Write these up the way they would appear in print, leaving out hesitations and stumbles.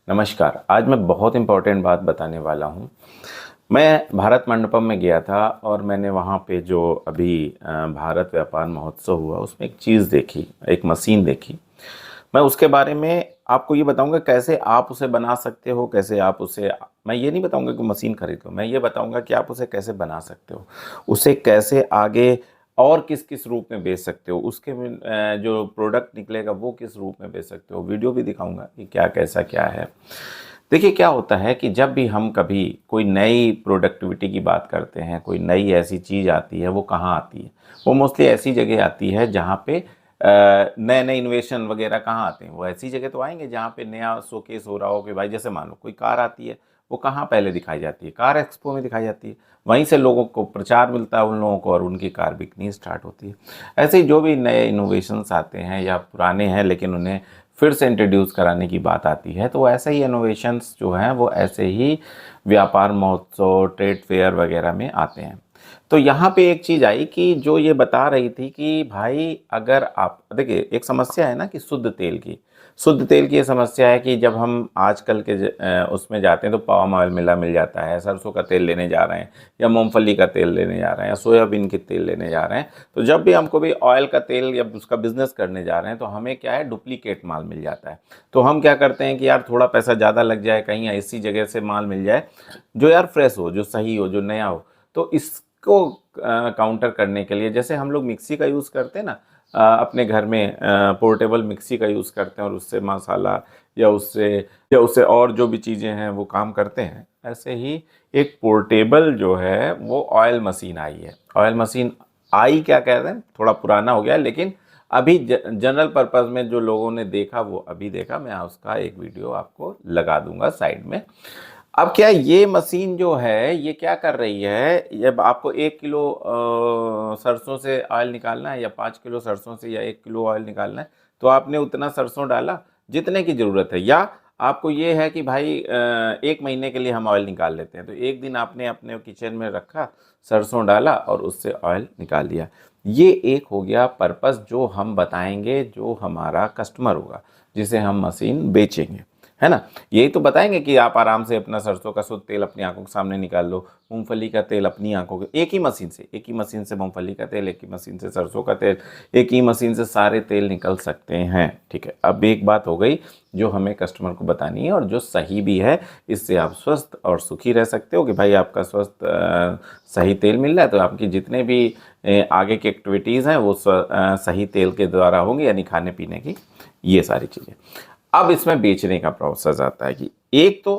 नमस्कार। आज मैं बहुत इम्पोर्टेंट बात बताने वाला हूँ। मैं भारत मंडपम में गया था और मैंने वहाँ पे जो अभी भारत व्यापार महोत्सव हुआ उसमें एक चीज़ देखी, एक मशीन देखी। मैं उसके बारे में आपको ये बताऊँगा कैसे आप उसे बना सकते हो, कैसे आप उसे मैं ये नहीं बताऊँगा कि मशीन खरीद लो, मैं ये बताऊँगा कि आप उसे कैसे बना सकते हो। उसे कैसे आगे और किस-किस रूप में बेच सकते हो, उसके में जो प्रोडक्ट निकलेगा वो किस रूप में बेच सकते हो। वीडियो भी दिखाऊँगा कि क्या कैसा क्या है। देखिए क्या होता है कि जब भी हम कभी कोई नई प्रोडक्टिविटी की बात करते हैं, कोई नई ऐसी चीज़ आती है, वो कहाँ आती है? वो मोस्टली ऐसी जगह आती है जहाँ पे नए-नए इन्वेशन वगैरह कहाँ आते हैं? वो ऐसी जगह तो आएँगे जहाँ पे नया शोकेस हो रहा हो कि भाई जैसे मान लो कोई कार आती है, वो कहाँ पहले दिखाई जाती है? कार एक्सपो में दिखाई जाती है। वहीं से लोगों को प्रचार मिलता है उन लोगों को और उनकी कार बिकनी स्टार्ट होती है। ऐसे ही जो भी नए इनोवेशंस आते हैं या पुराने हैं लेकिन उन्हें फिर से इंट्रोड्यूस कराने की बात आती है, तो ऐसे ही इनोवेशंस जो हैं वो ऐसे ही व्यापार महोत्सव, ट्रेड फेयर वगैरह में आते हैं। तो यहाँ पे एक चीज़ आई कि जो ये बता रही थी कि भाई अगर आप देखिए एक समस्या है ना कि शुद्ध तेल की। शुद्ध तेल की ये समस्या है कि जब हम आजकल के उसमें जाते हैं तो पाम ऑयल मिल जाता है, सरसों का तेल लेने जा रहे हैं या मूँगफली का तेल लेने जा रहे हैं या सोयाबीन के तेल लेने जा रहे हैं। तो जब भी हमको भी ऑयल का तेल या उसका बिज़नेस करने जा रहे हैं तो हमें क्या है डुप्लीकेट माल मिल जाता है। तो हम क्या करते हैं कि यार थोड़ा पैसा ज़्यादा लग जाए, कहीं ऐसी जगह से माल मिल जाए जो यार फ्रेश हो, जो सही हो, जो नया हो। तो इसको काउंटर करने के लिए जैसे हम लोग मिक्सी का यूज़ करते हैं ना, अपने घर में पोर्टेबल मिक्सी का यूज़ करते हैं और उससे मसाला या उससे और जो भी चीज़ें हैं वो काम करते हैं। ऐसे ही एक पोर्टेबल जो है वो ऑयल मशीन आई है। ऑयल मशीन आई क्या कहते हैं, थोड़ा पुराना हो गया है लेकिन अभी जनरल पर्पज़ में जो लोगों ने देखा वो अभी देखा। मैं उसका एक वीडियो आपको लगा दूँगा साइड में। अब क्या ये मशीन जो है ये क्या कर रही है, जब आपको 1 किलो सरसों से ऑयल निकालना है या 5 किलो सरसों से या 1 किलो ऑयल निकालना है, तो आपने उतना सरसों डाला जितने की ज़रूरत है, या आपको ये है कि भाई 1 महीने के लिए हम ऑयल निकाल लेते हैं, तो एक दिन आपने अपने किचन में रखा, सरसों डाला और उससे ऑयल निकाल लिया। ये एक हो गया पर्पज़ जो हम बताएँगे, जो हमारा कस्टमर होगा, जिसे हम मशीन बेचेंगे। है ना? यही तो बताएँगे कि आप आराम से अपना सरसों का शुद्ध तेल अपनी आँखों के सामने निकाल लो, मूँगफली का तेल अपनी आँखों के एक ही मशीन से मूँगफली का तेल, एक ही मशीन से सरसों का तेल, एक ही मशीन से सारे तेल निकल सकते हैं, ठीक है। अब एक बात हो गई जो हमें कस्टमर को बतानी है और जो सही भी है, इससे आप स्वस्थ और सुखी रह सकते हो कि भाई आपका स्वस्थ सही तेल मिल रहा है, तो आपकी जितने भी आगे की एक्टिविटीज़ हैं वो सही तेल के द्वारा होंगी, यानी खाने-पीने की, ये सारी चीज़ें। अब इसमें बेचने का प्रोसेस आता है कि एक तो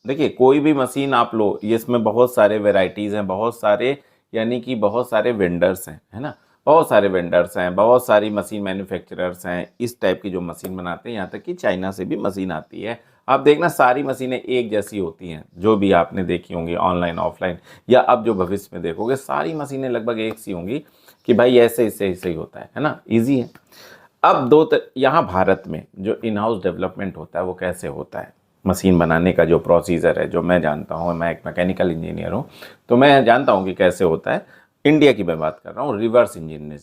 देखिए कोई भी मशीन आप लो, ये इसमें बहुत सारे वैराइटीज़ हैं, बहुत सारे यानी कि बहुत सारे वेंडर्स हैं, है ना? बहुत सारे वेंडर्स हैं, बहुत सारी मशीन मैन्युफैक्चरर्स हैं, इस टाइप की जो मशीन बनाते हैं, यहाँ तक कि चाइना से भी मशीन आती है। आप देखना सारी मशीनें एक जैसी होती हैं, जो भी आपने देखी होंगी ऑनलाइन, ऑफलाइन या अब जो भविष्य में देखोगे, सारी मशीनें लगभग एक सी होंगी कि भाई ऐसे ही होता है ना? ईज़ी है। अब यहाँ भारत में जो इन हाउस डेवलपमेंट होता है वो कैसे होता है, मशीन बनाने का जो प्रोसीजर है जो मैं जानता हूँ, मैं एक मैकेनिकल इंजीनियर हूँ, तो मैं जानता हूँ कि कैसे होता है। इंडिया की मैं बात कर रहा हूँ रिवर्स इंजीनियरिंग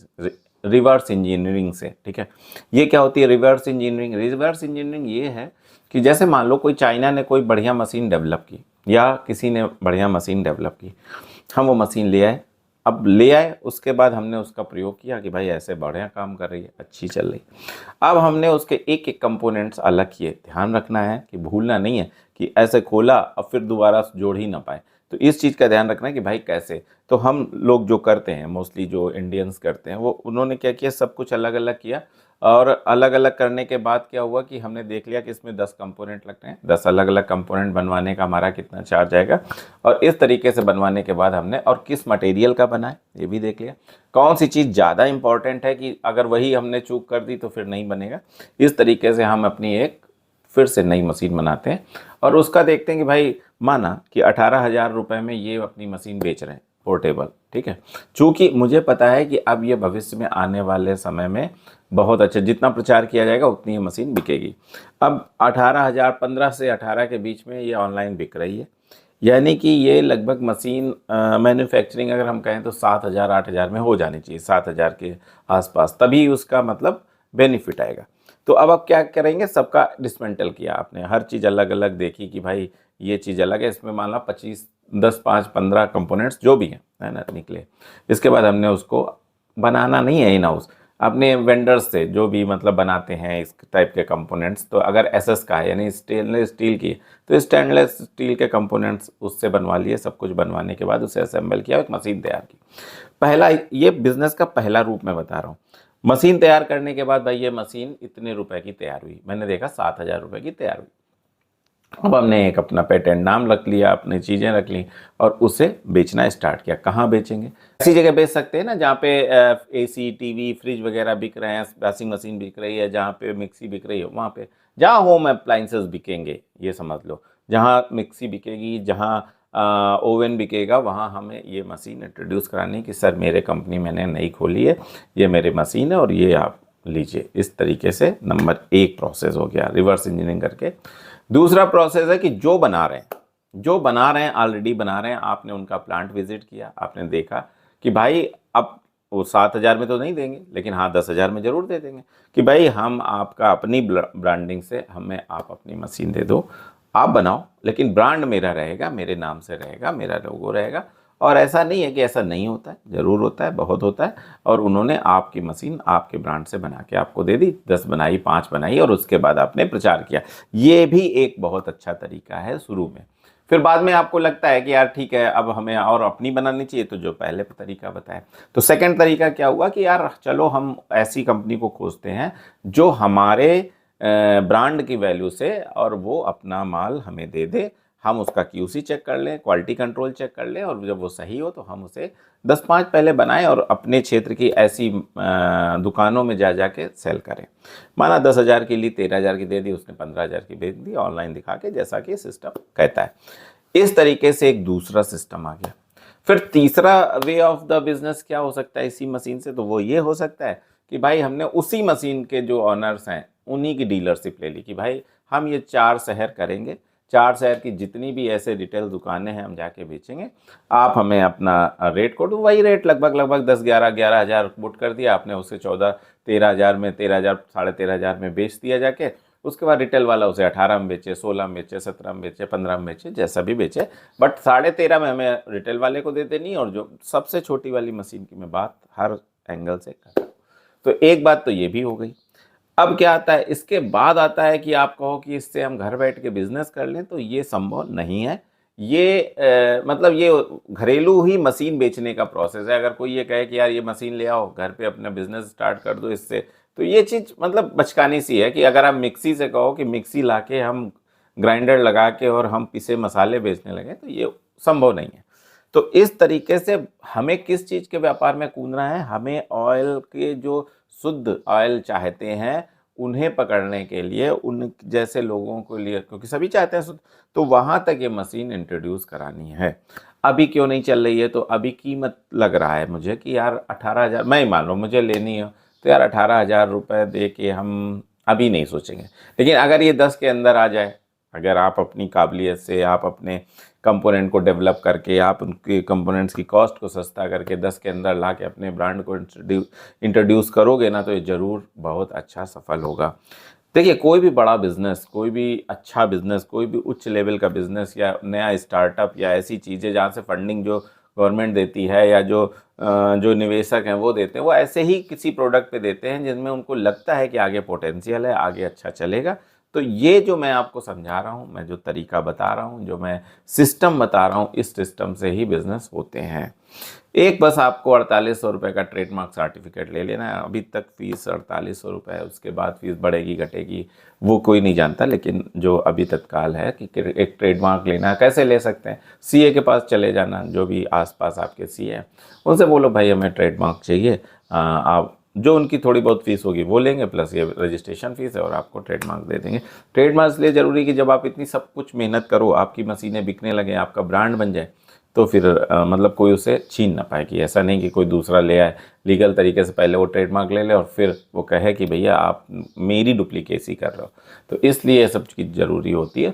से, ठीक है। ये क्या होती है रिवर्स इंजीनियरिंग? रिवर्स इंजीनियरिंग ये है कि जैसे मान लो कोई चाइना ने कोई बढ़िया मशीन डेवलप की या किसी ने बढ़िया मशीन डेवलप की, हम वो मशीन ले आए। अब ले आए उसके बाद हमने उसका प्रयोग किया कि भाई ऐसे बढ़िया काम कर रही है, अच्छी चल रही। अब हमने उसके एक-एक कंपोनेंट्स अलग किए। ध्यान रखना है कि भूलना नहीं है कि ऐसे खोला और फिर दोबारा जोड़ ही ना पाए। तो इस चीज़ का ध्यान रखना है कि भाई कैसे। तो हम लोग जो करते हैं मोस्टली जो इंडियंस करते हैं वो उन्होंने क्या किया, सब कुछ अलग-अलग किया और अलग-अलग करने के बाद क्या हुआ कि हमने देख लिया कि इसमें 10 कंपोनेंट लगते हैं। 10 अलग-अलग कंपोनेंट बनवाने का हमारा कितना चार्ज आएगा और इस तरीके से बनवाने के बाद हमने और किस मटेरियल का बना है ये भी देख लिया। कौन सी चीज़ ज़्यादा इम्पोर्टेंट है कि अगर वही हमने चूक कर दी तो फिर नहीं बनेगा। इस तरीके से हम अपनी एक फिर से नई मशीन बनाते हैं और उसका देखते हैं कि भाई माना कि 18,000 रुपये में ये अपनी मशीन बेच रहे हैं पोर्टेबल, ठीक है। चूँकि मुझे पता है कि अब ये भविष्य में आने वाले समय में बहुत अच्छा जितना प्रचार किया जाएगा उतनी ये मशीन बिकेगी। अब 18,000 15 से 18 के बीच में ये ऑनलाइन बिक रही है। यानी कि ये लगभग मशीन मैन्युफैक्चरिंग अगर हम कहें तो 7,000 8,000 में हो जानी चाहिए, 7,000 के आसपास, तभी उसका मतलब बेनिफिट आएगा। तो अब आप क्या करेंगे, सबका डिसमेंटल किया आपने, हर चीज़ अलग अलग देखी कि भाई ये चीज़ अलग है, इसमें मान लो 25 10 5 15 कंपोनेंट्स जो भी हैं, है ना, निकले। इसके बाद हमने उसको बनाना नहीं है इन हाउस, अपने वेंडर्स से जो भी मतलब बनाते हैं इस टाइप के कंपोनेंट्स, तो अगर एसएस का है यानी स्टेनलेस स्टील की, तो स्टेनलेस स्टील के कंपोनेंट्स उससे बनवा लिए। सब कुछ बनवाने के बाद उसे असेंबल किया, एक मशीन तैयार की। पहला ये बिजनेस का पहला रूप मैं बता रहा हूँ। मशीन तैयार करने के बाद भाई ये मशीन इतने रुपए की तैयार हुई, मैंने देखा 7,000 रुपये की तैयार हुई। अब हमने एक अपना पेटेंट नाम रख लिया, अपनी चीज़ें रख ली और उसे बेचना स्टार्ट किया। कहाँ बेचेंगे? ऐसी जगह बेच सकते हैं ना जहाँ पे एसी टीवी फ्रिज वगैरह बिक रहे हैं, वॉशिंग मशीन बिक रही है, जहाँ पे मिक्सी बिक रही है, वहाँ पे जहाँ होम अप्लाइंसेस बिकेंगे, ये समझ लो, जहाँ मिक्सी बिकेगी, जहाँ ओवन बिकेगा, वहाँ हमें ये मशीन इंट्रोड्यूस करानी कि सर मेरे कंपनी मैंने नई खोली है, ये मेरी मशीन है और ये आप लीजिए। इस तरीके से नंबर 1 प्रोसेस हो गया रिवर्स इंजीनियरिंग करके। दूसरा प्रोसेस है कि जो बना रहे हैं ऑलरेडी बना रहे हैं, आपने उनका प्लांट विजिट किया, आपने देखा कि भाई अब वो 7,000 में तो नहीं देंगे, लेकिन हाँ 10,000 में ज़रूर दे देंगे कि भाई हम आपका अपनी ब्रांडिंग से हमें आप अपनी मशीन दे दो, आप बनाओ, लेकिन ब्रांड मेरा रहेगा, मेरे नाम से रहेगा, मेरा लोगो रहेगा। और ऐसा नहीं है कि ऐसा नहीं होता है, ज़रूर होता है, बहुत होता है। और उन्होंने आपकी मशीन आपके ब्रांड से बना के आपको दे दी, 10 बनाई, 5 बनाई और उसके बाद आपने प्रचार किया। ये भी एक बहुत अच्छा तरीका है शुरू में। फिर बाद में आपको लगता है कि यार ठीक है अब हमें और अपनी बनानी चाहिए, तो जो पहले तरीका बताया। तो सेकंड तरीका क्या हुआ कि यार चलो हम ऐसी कंपनी को खोजते हैं जो हमारे ब्रांड की वैल्यू से और वो अपना माल हमें दे दे, हम उसका क्यूसी चेक कर लें, क्वालिटी कंट्रोल चेक कर लें, और जब वो सही हो तो हम उसे 10-5 पहले बनाएं और अपने क्षेत्र की ऐसी दुकानों में जा जाके सेल करें। माना 10,000 की ली, 13,000 की दे दी, उसने 15,000 की बेच दी ऑनलाइन दिखा के, जैसा कि सिस्टम कहता है। इस तरीके से एक दूसरा सिस्टम आ गया। फिर तीसरा वे ऑफ द बिजनेस क्या हो सकता है इसी मशीन से? तो वो ये हो सकता है कि भाई हमने उसी मशीन के जो ऑनर्स हैं उन्हीं की डीलरशिप ले ली कि भाई हम ये 4 शहर करेंगे, 4 शहर की जितनी भी ऐसे रिटेल दुकानें हैं हम जाके बेचेंगे, आप हमें अपना रेट कोड, वही रेट लगभग 10-11 हज़ार बुट कर दिया आपने, उसे 14-13 हज़ार में, 13,000 13,500 में बेच दिया जाके। उसके बाद रिटेल वाला उसे 18 में बेचे, 16 में बेचे, 17 में बेचे, 15 में बेचे, जैसा भी बेचे, बट 13.5 में हमें रिटेल वाले को दे देनी। और जो सबसे छोटी वाली मशीन की मैं बात हर एंगल से कर रहा हूँ। तो एक बात तो ये भी हो गई। अब क्या आता है, इसके बाद आता है कि आप कहो कि इससे हम घर बैठ के बिजनेस कर लें, तो ये संभव नहीं है। ये मतलब ये घरेलू ही मशीन बेचने का प्रोसेस है। अगर कोई ये कहे कि यार ये मशीन ले आओ घर पे अपना बिजनेस स्टार्ट कर दो इससे, तो ये चीज़ मतलब बचकानी सी है कि अगर आप मिक्सी से कहो कि मिक्सी लाके हम ग्राइंडर लगा के और हम पिसे मसाले बेचने लगे, तो ये संभव नहीं है। तो इस तरीके से हमें किस चीज़ के व्यापार में कूदना है? हमें ऑयल के जो शुद्ध ऑयल चाहते हैं उन्हें पकड़ने के लिए, उन जैसे लोगों को लिए, क्योंकि सभी चाहते हैं शुद्ध, तो वहाँ तक ये मशीन इंट्रोड्यूस करानी है। अभी क्यों नहीं चल रही है? तो अभी कीमत लग रहा है मुझे कि यार 18,000, मैं ही मान लो मुझे लेनी हो तो यार 18,000 रुपये दे के हम अभी नहीं सोचेंगे। लेकिन अगर ये 10 के अंदर आ जाए, अगर आप अपनी काबिलियत से, आप अपने कंपोनेंट को डेवलप करके, आप उनके कंपोनेंट्स की कॉस्ट को सस्ता करके 10 के अंदर ला के अपने ब्रांड को इंट्रोड्यूस करोगे ना, तो ये ज़रूर बहुत अच्छा सफल होगा। देखिए, कोई भी बड़ा बिज़नेस, कोई भी अच्छा बिज़नेस, कोई भी उच्च लेवल का बिज़नेस या नया स्टार्टअप या ऐसी चीज़ें जहाँ से फंडिंग जो गवर्नमेंट देती है या जो निवेशक हैं वो देते हैं, वो ऐसे ही किसी प्रोडक्ट पे देते हैं जिनमें उनको लगता है कि आगे पोटेंशियल है, आगे अच्छा चलेगा। तो ये जो मैं आपको समझा रहा हूँ, मैं जो तरीका बता रहा हूँ, जो मैं सिस्टम बता रहा हूँ, इस सिस्टम से ही बिज़नेस होते हैं। एक बस आपको 4,800 रुपये का ट्रेडमार्क सर्टिफिकेट ले लेना है। अभी तक फ़ीस 4,800 रुपये है, उसके बाद फीस बढ़ेगी घटेगी वो कोई नहीं जानता, लेकिन जो अभी तत्काल है कि एक ट्रेडमार्क लेना है। कैसे ले सकते हैं? सीए के पास चले जाना, जो भी आसपास आपके सीए हैं उनसे बोलो भाई हमें ट्रेडमार्क चाहिए, आप जो उनकी थोड़ी बहुत फीस होगी वो लेंगे, प्लस ये रजिस्ट्रेशन फीस है और आपको ट्रेडमार्क दे देंगे। ट्रेडमार्क इसलिए ज़रूरी कि जब आप इतनी सब कुछ मेहनत करो, आपकी मशीनें बिकने लगे, आपका ब्रांड बन जाए, तो फिर मतलब कोई उसे छीन ना पाए। कि ऐसा नहीं कि कोई दूसरा ले आए लीगल तरीके से, पहले वो ट्रेडमार्क ले ले और फिर वो कहे कि भैया आप मेरी डुप्लीकेसी कर रहे हो। तो इसलिए ये सब चीज़ ज़रूरी होती है।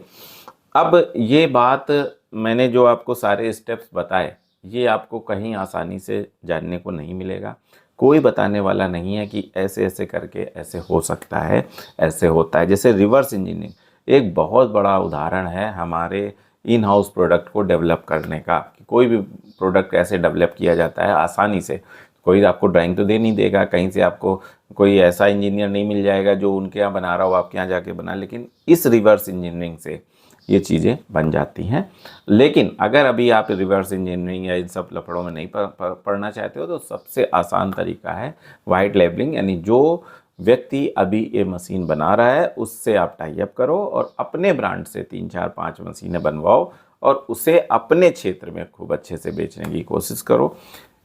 अब ये बात मैंने जो आपको सारे स्टेप्स बताए, ये आपको कहीं आसानी से जानने को नहीं मिलेगा। कोई बताने वाला नहीं है कि ऐसे ऐसे करके ऐसे हो सकता है, ऐसे होता है। जैसे रिवर्स इंजीनियरिंग एक बहुत बड़ा उदाहरण है हमारे इन हाउस प्रोडक्ट को डेवलप करने का, कि कोई भी प्रोडक्ट ऐसे डेवलप किया जाता है आसानी से। कोई आपको ड्राइंग तो दे नहीं देगा, कहीं से आपको कोई ऐसा इंजीनियर नहीं मिल जाएगा जो उनके यहाँ बना रहा हो आपके यहाँ जाके बना, लेकिन इस रिवर्स इंजीनियरिंग से ये चीज़ें बन जाती हैं। लेकिन अगर अभी आप रिवर्स इंजीनियरिंग या इन सब लफड़ों में नहीं पढ़ना चाहते हो तो सबसे आसान तरीका है वाइट लेबलिंग, यानी जो व्यक्ति अभी ये मशीन बना रहा है उससे आप टाई अप करो और अपने ब्रांड से 3 4 5 मशीनें बनवाओ और उसे अपने क्षेत्र में खूब अच्छे से बेचने की कोशिश करो।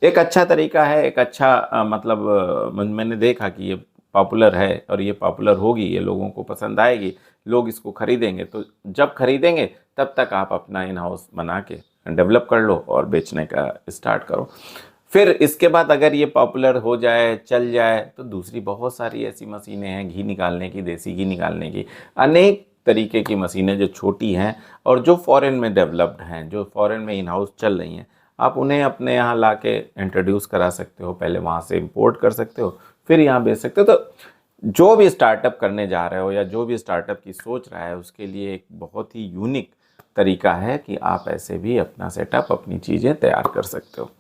एक अच्छा तरीका है, एक अच्छा मैंने देखा कि ये पॉपुलर है और ये पॉपुलर होगी, ये लोगों को पसंद आएगी, लोग इसको खरीदेंगे। तो जब खरीदेंगे तब तक आप अपना इन हाउस बना के डेवलप कर लो और बेचने का स्टार्ट करो। फिर इसके बाद अगर ये पॉपुलर हो जाए, चल जाए, तो दूसरी बहुत सारी ऐसी मशीनें हैं घी निकालने की, देसी घी निकालने की, अनेक तरीके की मशीनें जो छोटी हैं और जो फॉरेन में डेवलप्ड हैं, जो फॉरेन में इन हाउस चल रही हैं, आप उन्हें अपने यहाँ ला के इंट्रोड्यूस करा सकते हो। पहले वहाँ से इंपोर्ट कर सकते हो, फिर यहाँ बेच सकते हो। तो जो भी स्टार्टअप करने जा रहे हो या जो भी स्टार्टअप की सोच रहा है उसके लिए एक बहुत ही यूनिक तरीका है कि आप ऐसे भी अपना सेटअप, अपनी चीज़ें तैयार कर सकते हो।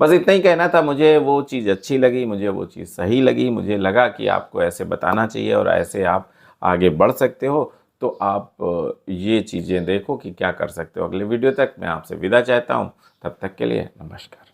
बस इतना ही कहना था। मुझे वो चीज़ अच्छी लगी, मुझे वो चीज़ सही लगी, मुझे लगा कि आपको ऐसे बताना चाहिए और ऐसे आप आगे बढ़ सकते हो। तो आप ये चीज़ें देखो कि क्या कर सकते हो। अगले वीडियो तक मैं आपसे विदा चाहता हूँ, तब तक के लिए नमस्कार।